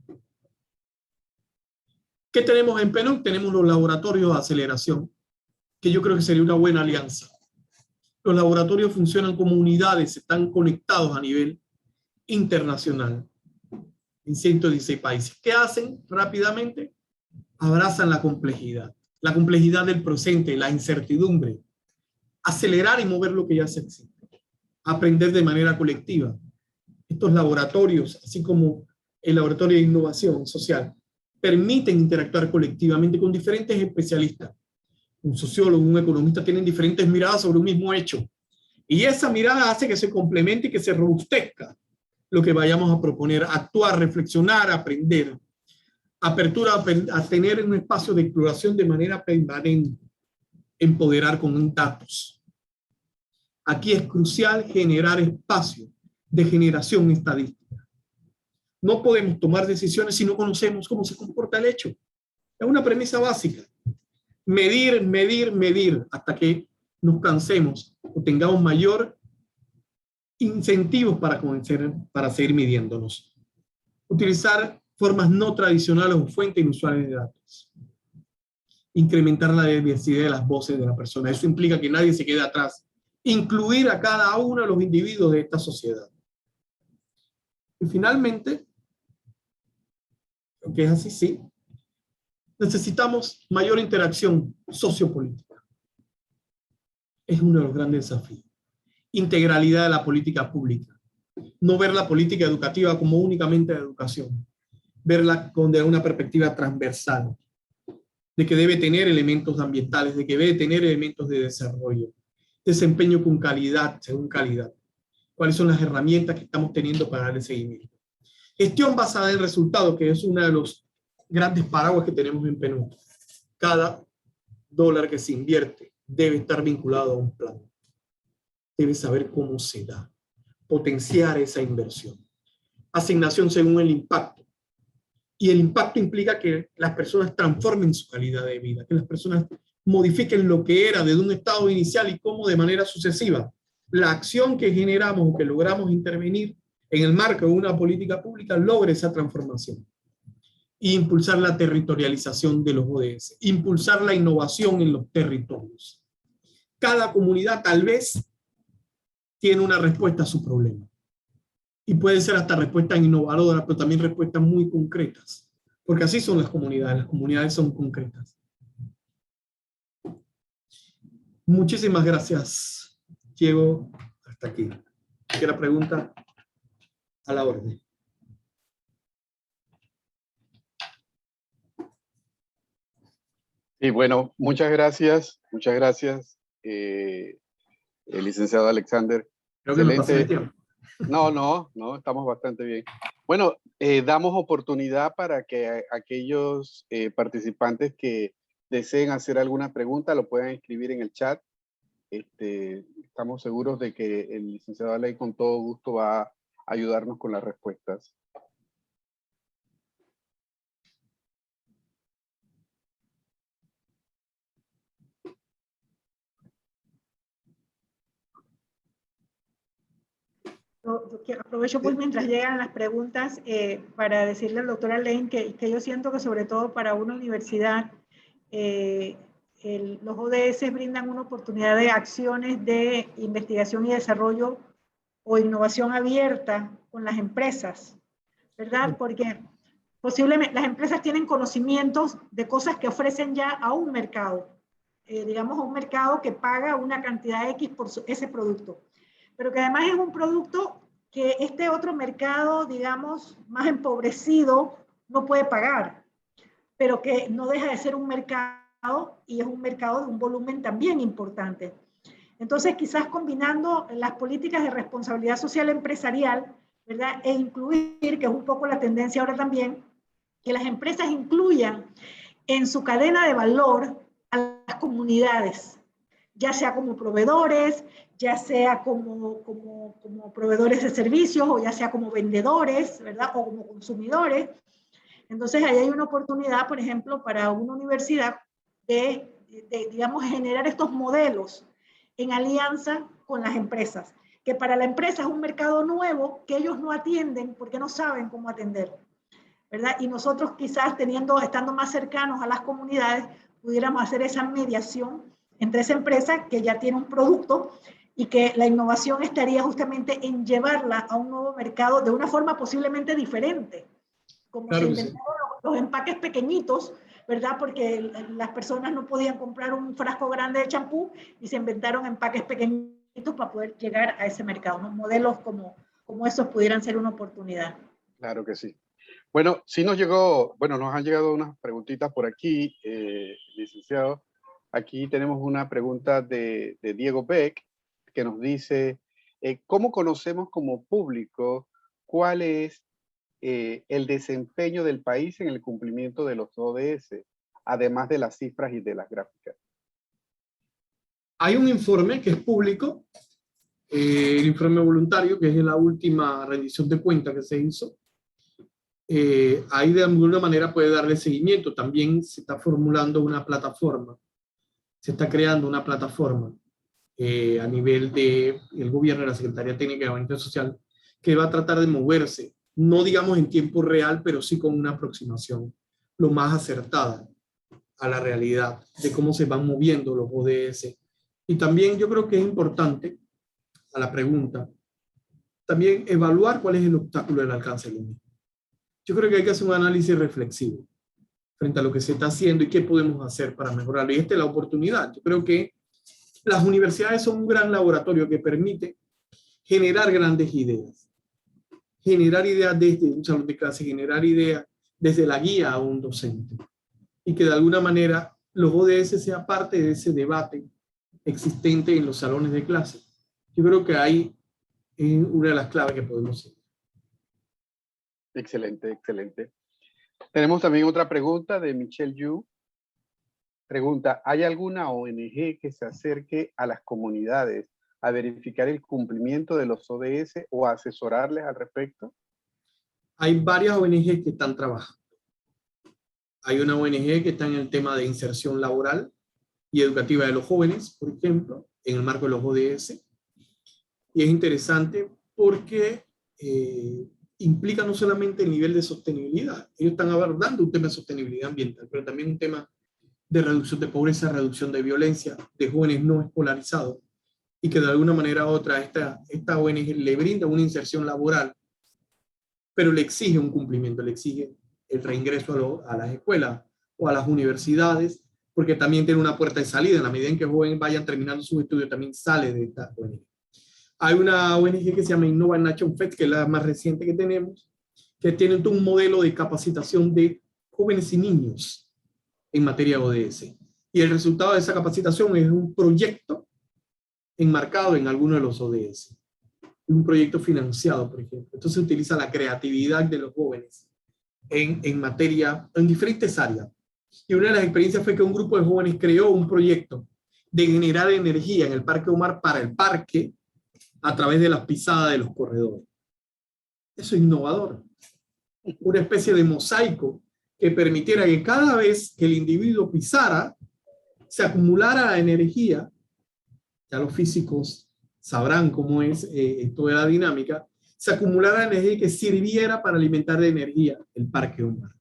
S3: ¿Qué tenemos en PNUD? Tenemos los laboratorios de aceleración, que yo creo que sería una buena alianza. Los laboratorios funcionan como unidades, están conectados a nivel internacional en 116 países. ¿Qué hacen rápidamente? Abrazan la complejidad. la complejidad del presente, la incertidumbre, acelerar y mover lo que ya se existe, aprender de manera colectiva. Estos laboratorios, así como el laboratorio de innovación social, permiten interactuar colectivamente con diferentes especialistas. Un sociólogo, un economista tienen diferentes miradas sobre un mismo hecho. Y esa mirada hace que se complemente y que se robustezca lo que vayamos a proponer, actuar, reflexionar, aprender. Apertura a tener un espacio de exploración de manera permanente, empoderar con datos. Aquí es crucial generar espacio de generación estadística. No podemos tomar decisiones si no conocemos cómo se comporta el hecho. Es una premisa básica. Medir, medir, medir, hasta que nos cansemos o tengamos mayor incentivos para seguir midiéndonos. Utilizar formas no tradicionales o fuentes inusuales de datos. Incrementar la diversidad de las voces de la persona. Eso implica que nadie se quede atrás. Incluir a cada uno de los individuos de esta sociedad. Y finalmente, aunque es así, sí, necesitamos mayor interacción sociopolítica. Es uno de los grandes desafíos. Integralidad de la política pública. No ver la política educativa como únicamente de educación. Verla desde una perspectiva transversal. De que debe tener elementos ambientales, de que debe tener elementos de desarrollo. Desempeño con calidad, según calidad. ¿Cuáles son las herramientas que estamos teniendo para darle seguimiento? Gestión basada en resultados, que es uno de los grandes paraguas que tenemos en PNUD. Cada dólar que se invierte debe estar vinculado a un plan. Debe saber cómo se da. Potenciar esa inversión. Asignación según el impacto. Y el impacto implica que las personas transformen su calidad de vida, que las personas modifiquen lo que era desde un estado inicial y cómo de manera sucesiva la acción que generamos o que logramos intervenir en el marco de una política pública logre esa transformación. E impulsar la territorialización de los ODS, impulsar la innovación en los territorios. Cada comunidad tal vez tiene una respuesta a su problema. Y puede ser hasta respuestas innovadoras, pero también respuestas muy concretas. Porque así son las comunidades son concretas. Muchísimas gracias. Llego hasta aquí. ¿Cualquier pregunta? A la orden.
S4: Y bueno, muchas gracias, el licenciado Alexander.
S3: Creo que no pasé el tiempo.
S4: No, estamos bastante bien. Bueno, damos oportunidad para que aquellos participantes que deseen hacer alguna pregunta lo puedan escribir en el chat. Estamos seguros de que el licenciado Aley con todo gusto va a ayudarnos con las respuestas.
S1: Aprovecho pues mientras llegan las preguntas para decirle al doctor Alain que yo siento que sobre todo para una universidad los ODS brindan una oportunidad de acciones de investigación y desarrollo o innovación abierta con las empresas, ¿verdad? Porque posiblemente las empresas tienen conocimientos de cosas que ofrecen ya a un mercado, digamos a un mercado que paga una cantidad X por ese producto, pero que además es un producto que este otro mercado, digamos, más empobrecido no puede pagar, pero que no deja de ser un mercado y es un mercado de un volumen también importante. Entonces, quizás combinando las políticas de responsabilidad social empresarial, ¿verdad? E incluir, que es un poco la tendencia ahora también, que las empresas incluyan en su cadena de valor a las comunidades, ya sea como proveedores, ya sea como proveedores de servicios, o ya sea como vendedores, ¿verdad? O como consumidores. Entonces, ahí hay una oportunidad, por ejemplo, para una universidad de digamos, generar estos modelos en alianza con las empresas, que para la empresa es un mercado nuevo que ellos no atienden porque no saben cómo atender, ¿verdad? Y nosotros quizás estando más cercanos a las comunidades, pudiéramos hacer esa mediación entre esa empresa que ya tiene un producto y que la innovación estaría justamente en llevarla a un nuevo mercado de una forma posiblemente diferente. Como claro, se inventaron los empaques pequeñitos, ¿verdad? Porque las personas no podían comprar un frasco grande de champú y se inventaron empaques pequeñitos para poder llegar a ese mercado, ¿no? Modelos como esos pudieran ser una oportunidad.
S4: Claro que sí. Bueno, sí nos han llegado unas preguntitas por aquí, licenciado. Aquí tenemos una pregunta de Diego Beck, que nos dice, ¿cómo conocemos como público cuál es el desempeño del país en el cumplimiento de los ODS, además de las cifras y de las gráficas?
S3: Hay un informe que es público, el informe voluntario, que es la última rendición de cuentas que se hizo. Ahí de alguna manera puede darle seguimiento. También se está formulando una plataforma, se está creando una plataforma a nivel del gobierno, de la Secretaría Técnica de Gabinete Social, que va a tratar de moverse, no digamos en tiempo real, pero sí con una aproximación lo más acertada a la realidad de cómo se van moviendo los ODS. Y también yo creo que es importante, a la pregunta, también evaluar cuál es el obstáculo del alcance del mismo. Yo creo que hay que hacer un análisis reflexivo frente a lo que se está haciendo y qué podemos hacer para mejorarlo. Y esta es la oportunidad. Yo creo que las universidades son un gran laboratorio que permite generar grandes ideas. Generar ideas desde un salón de clase, generar ideas desde la guía a un docente. Y que de alguna manera los ODS sea parte de ese debate existente en los salones de clase. Yo creo que ahí es una de las claves que podemos seguir.
S4: Excelente, excelente. Tenemos también otra pregunta de Michelle Yu. Pregunta, ¿hay alguna ONG que se acerque a las comunidades a verificar el cumplimiento de los ODS o a asesorarles al respecto?
S3: Hay varias ONG que están trabajando. Hay una ONG que está en el tema de inserción laboral y educativa de los jóvenes, por ejemplo, en el marco de los ODS. Y es interesante porque implica no solamente el nivel de sostenibilidad. Ellos están abordando un tema de sostenibilidad ambiental, pero también un tema de reducción de pobreza, reducción de violencia, de jóvenes no escolarizados, y que de alguna manera u otra esta ONG le brinda una inserción laboral, pero le exige un cumplimiento, le exige el reingreso a las escuelas o a las universidades, porque también tiene una puerta de salida. En la medida en que jóvenes vayan terminando sus estudios, también sale de esta ONG. Hay una ONG que se llama Innova Nation Fest, que es la más reciente que tenemos, que tiene un modelo de capacitación de jóvenes y niños en materia ODS. Y el resultado de esa capacitación es un proyecto enmarcado en alguno de los ODS. Un proyecto financiado, por ejemplo. Entonces se utiliza la creatividad de los jóvenes en diferentes áreas. Y una de las experiencias fue que un grupo de jóvenes creó un proyecto de generar energía en el Parque Omar para el parque a través de las pisadas de los corredores. Eso es innovador. Una especie de mosaico que permitiera que cada vez que el individuo pisara, se acumulara energía. Ya los físicos sabrán cómo es toda la dinámica. Se acumulara energía que sirviera para alimentar de energía el Parque Omar.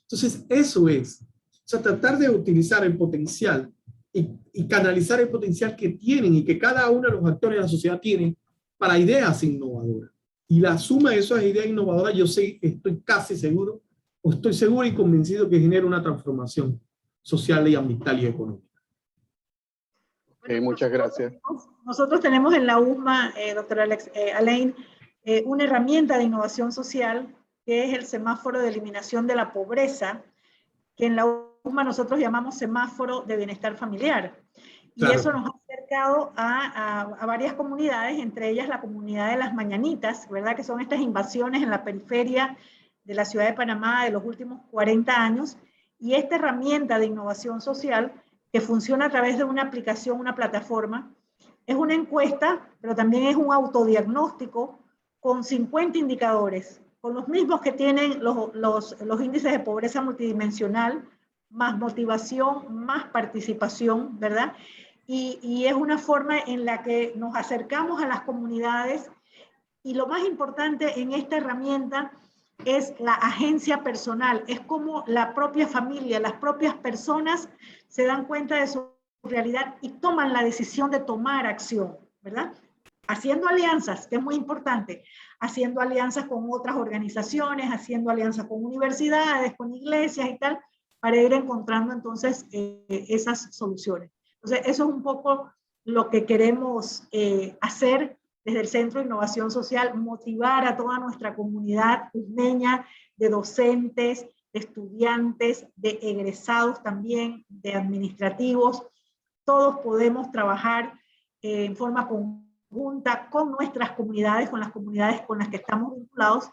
S3: Entonces, eso es. O sea, tratar de utilizar el potencial y canalizar el potencial que tienen y que cada uno de los actores de la sociedad tienen para ideas innovadoras. Y la suma de esas ideas innovadoras, yo sé, estoy casi seguro, o estoy seguro y convencido que genera una transformación social y ambiental y económica.
S4: Muchas gracias.
S1: Nosotros tenemos en la USMA, doctora Alain, una herramienta de innovación social que es el semáforo de eliminación de la pobreza, que en la USMA nosotros llamamos semáforo de bienestar familiar. Y claro, eso nos ha acercado a varias comunidades, entre ellas la comunidad de las Mañanitas, ¿verdad? Que son estas invasiones en la periferia de la ciudad de Panamá de los últimos 40 años. Y esta herramienta de innovación social, que funciona a través de una aplicación, una plataforma, es una encuesta, pero también es un autodiagnóstico con 50 indicadores, con los mismos que tienen los índices de pobreza multidimensional, más motivación, más participación, ¿verdad? Y es una forma en la que nos acercamos a las comunidades, y lo más importante en esta herramienta es la agencia personal, es como la propia familia, las propias personas se dan cuenta de su realidad y toman la decisión de tomar acción, ¿verdad? Haciendo alianzas, que es muy importante, haciendo alianzas con otras organizaciones, haciendo alianzas con universidades, con iglesias y tal, para ir encontrando entonces esas soluciones. Entonces, eso es un poco lo que queremos hacer desde el Centro de Innovación Social, motivar a toda nuestra comunidad usmeña de docentes, de estudiantes, de egresados también, de administrativos. Todos podemos trabajar en forma conjunta con nuestras comunidades, con las comunidades con las que estamos vinculados,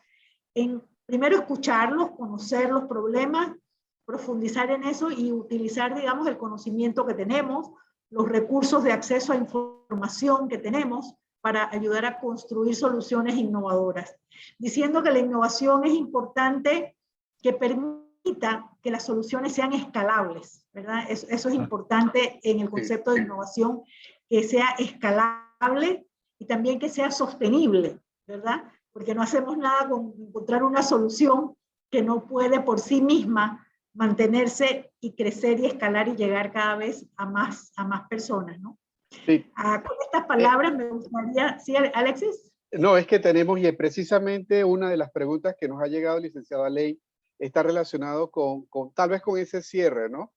S1: en primero escucharlos, conocer los problemas, profundizar en eso y utilizar, digamos, el conocimiento que tenemos, los recursos de acceso a información que tenemos para ayudar a construir soluciones innovadoras. Diciendo que la innovación es importante, que permita que las soluciones sean escalables, ¿verdad? Eso es importante en el concepto de innovación, que sea escalable y también que sea sostenible, ¿verdad? Porque no hacemos nada con encontrar una solución que no puede por sí misma mantenerse y crecer y escalar y llegar cada vez a más personas, ¿no?
S4: Sí.
S1: Con estas palabras me gustaría... ¿Sí, Alexis?
S4: No, es que tenemos, y precisamente una de las preguntas que nos ha llegado, licenciada Ley, está relacionado con tal vez con ese cierre, ¿no?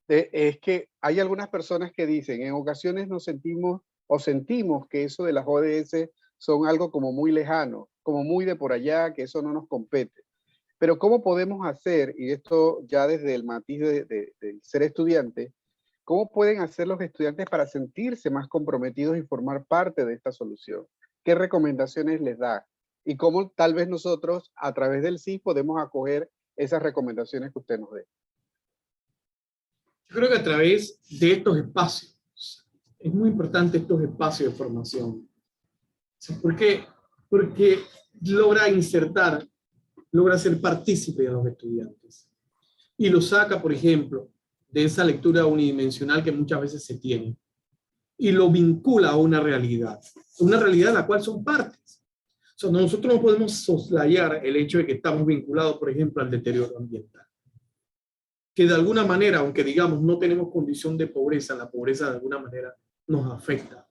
S4: Es que hay algunas personas que dicen, en ocasiones nos sentimos que eso de las ODS son algo como muy lejano, como muy de por allá, que eso no nos compete. Pero ¿cómo podemos hacer, y esto ya desde el matiz de ser estudiante, cómo pueden hacer los estudiantes para sentirse más comprometidos y formar parte de esta solución? ¿Qué recomendaciones les da? Y cómo tal vez nosotros, a través del CIS, podemos acoger esas recomendaciones que usted nos dé.
S3: Yo creo que a través de estos espacios, es muy importante estos espacios de formación. ¿Por qué? Porque logra insertar, logra ser partícipe de los estudiantes. Y lo saca, por ejemplo, de esa lectura unidimensional que muchas veces se tiene. Y lo vincula a una realidad de la cual son partes. O sea, nosotros no podemos soslayar el hecho de que estamos vinculados, por ejemplo, al deterioro ambiental. Que de alguna manera, aunque digamos no tenemos condición de pobreza, la pobreza de alguna manera nos afecta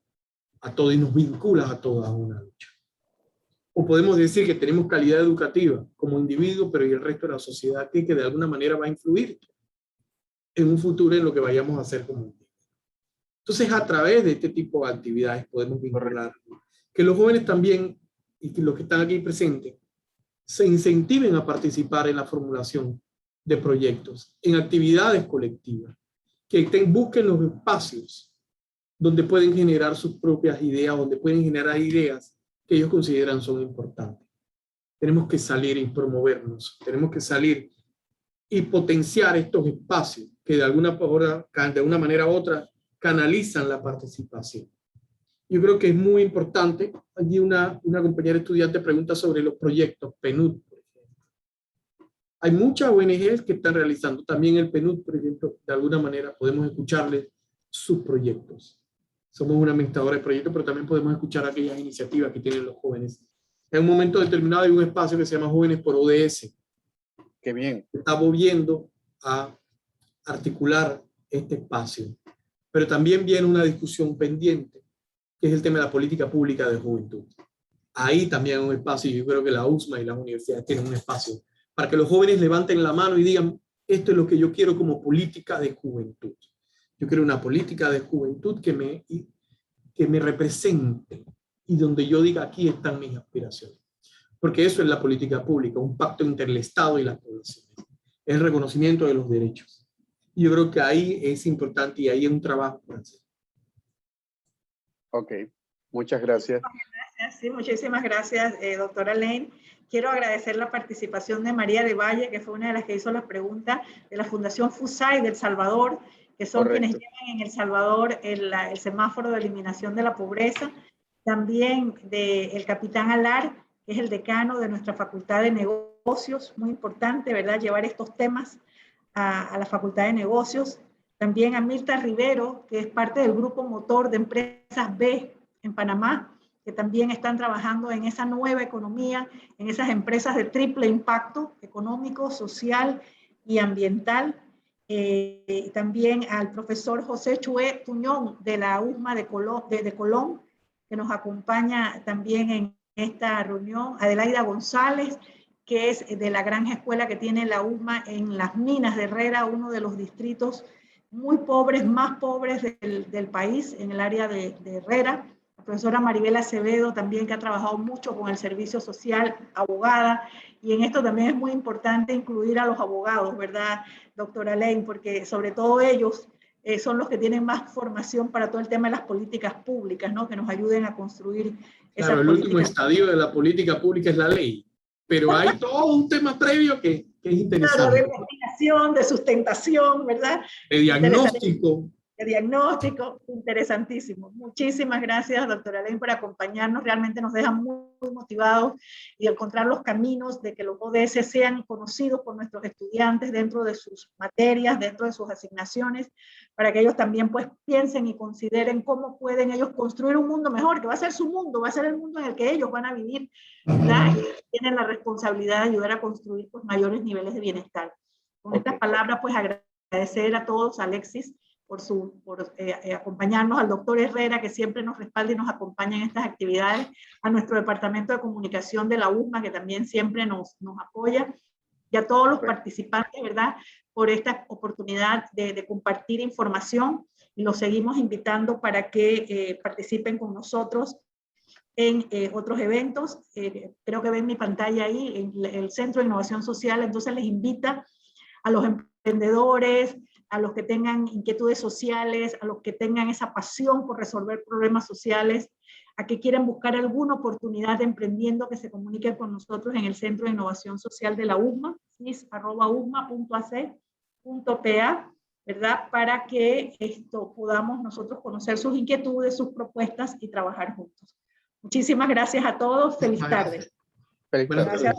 S3: a todos y nos vincula a todos a una lucha. O podemos decir que tenemos calidad educativa como individuo, pero y el resto de la sociedad que de alguna manera va a influir en un futuro en lo que vayamos a hacer como individuo. Entonces, a través de este tipo de actividades podemos vincular que los jóvenes también, y que los que están aquí presentes, se incentiven a participar en la formulación de proyectos, en actividades colectivas, que busquen los espacios donde pueden generar sus propias ideas, donde pueden generar ideas que ellos consideran son importantes. Tenemos que salir y promovernos, tenemos que salir y potenciar estos espacios que de alguna manera u otra canalizan la participación. Yo creo que es muy importante. Allí una compañera estudiante pregunta sobre los proyectos PNUD, por ejemplo. Hay muchas ONGs que están realizando también el PNUD, por ejemplo. De alguna manera podemos escucharles sus proyectos. Somos una administradora de proyectos, pero también podemos escuchar aquellas iniciativas que tienen los jóvenes. En un momento determinado hay un espacio que se llama Jóvenes por ODS.
S4: Qué bien.
S3: Estamos viendo a articular este espacio. Pero también viene una discusión pendiente, que es el tema de la política pública de juventud. Ahí también hay un espacio, y yo creo que la USMA y las universidades tienen un espacio para que los jóvenes levanten la mano y digan, esto es lo que yo quiero como política de juventud. Yo quiero una política de juventud que me represente y donde yo diga, aquí están mis aspiraciones. Porque eso es la política pública, un pacto entre el Estado y las poblaciones. Es el reconocimiento de los derechos. Y yo creo que ahí es importante y ahí hay un trabajo para hacer.
S4: Ok, muchas gracias.
S1: Sí, muchísimas gracias, doctora Lane. Quiero agradecer la participación de María de Valle, que fue una de las que hizo la pregunta, de la Fundación FUSAI del Salvador, que son quienes llevan en El Salvador el semáforo de eliminación de la pobreza. También del capitán Alar, que es el decano de nuestra Facultad de Negocios, muy importante, ¿verdad?, llevar estos temas a la Facultad de Negocios. También a Mirta Rivero, que es parte del grupo motor de Empresas B en Panamá, que también están trabajando en esa nueva economía, en esas empresas de triple impacto económico, social y ambiental. También al profesor José Chué Tuñón de la USMA de Colón, que nos acompaña también en esta reunión. Adelaida González, que es de la gran escuela que tiene la USMA en las minas de Herrera, uno de los distritos muy pobres, más pobres del país, en el área de Herrera. La profesora Maribel Acevedo también, que ha trabajado mucho con el servicio social, abogada, y en esto también es muy importante incluir a los abogados, ¿verdad, doctora Lane? Porque sobre todo ellos son los que tienen más formación para todo el tema de las políticas públicas, ¿no? Que nos ayuden a construir esas
S3: Claro, el último
S1: políticas.
S3: estadio de la política pública es la ley, pero hay todo un tema previo que es interesante.
S1: Claro, de investigación, de sustentación, ¿verdad?
S3: De diagnóstico.
S1: De diagnóstico, interesantísimo. Muchísimas gracias, doctora Lane, por acompañarnos. Realmente nos deja muy motivados y encontrar los caminos de que los ODS sean conocidos por nuestros estudiantes dentro de sus materias, dentro de sus asignaciones, para que ellos también pues piensen y consideren cómo pueden ellos construir un mundo mejor, que va a ser su mundo, va a ser el mundo en el que ellos van a vivir, ¿verdad? Y tienen la responsabilidad de ayudar a construir pues mayores niveles de bienestar. Con estas palabras pues agradecer a todos, a Alexis, por acompañarnos, al doctor Herrera, que siempre nos respalda y nos acompaña en estas actividades, a nuestro departamento de comunicación de la USMA, que también siempre nos apoya, y a todos los participantes, ¿verdad?, por esta oportunidad de compartir información, y los seguimos invitando para que participen con nosotros en otros eventos. Creo que ven mi pantalla ahí, el Centro de Innovación Social, entonces les invita a los emprendedores, a los que tengan inquietudes sociales, a los que tengan esa pasión por resolver problemas sociales, a que quieran buscar alguna oportunidad de emprendiendo, que se comuniquen con nosotros en el Centro de Innovación Social de la USMA, cis@usma.ac.pa, ¿verdad? Para que podamos nosotros conocer sus inquietudes, sus propuestas y trabajar juntos. Muchísimas gracias a todos. Feliz tarde.
S4: Feliz tarde.
S1: Gracias.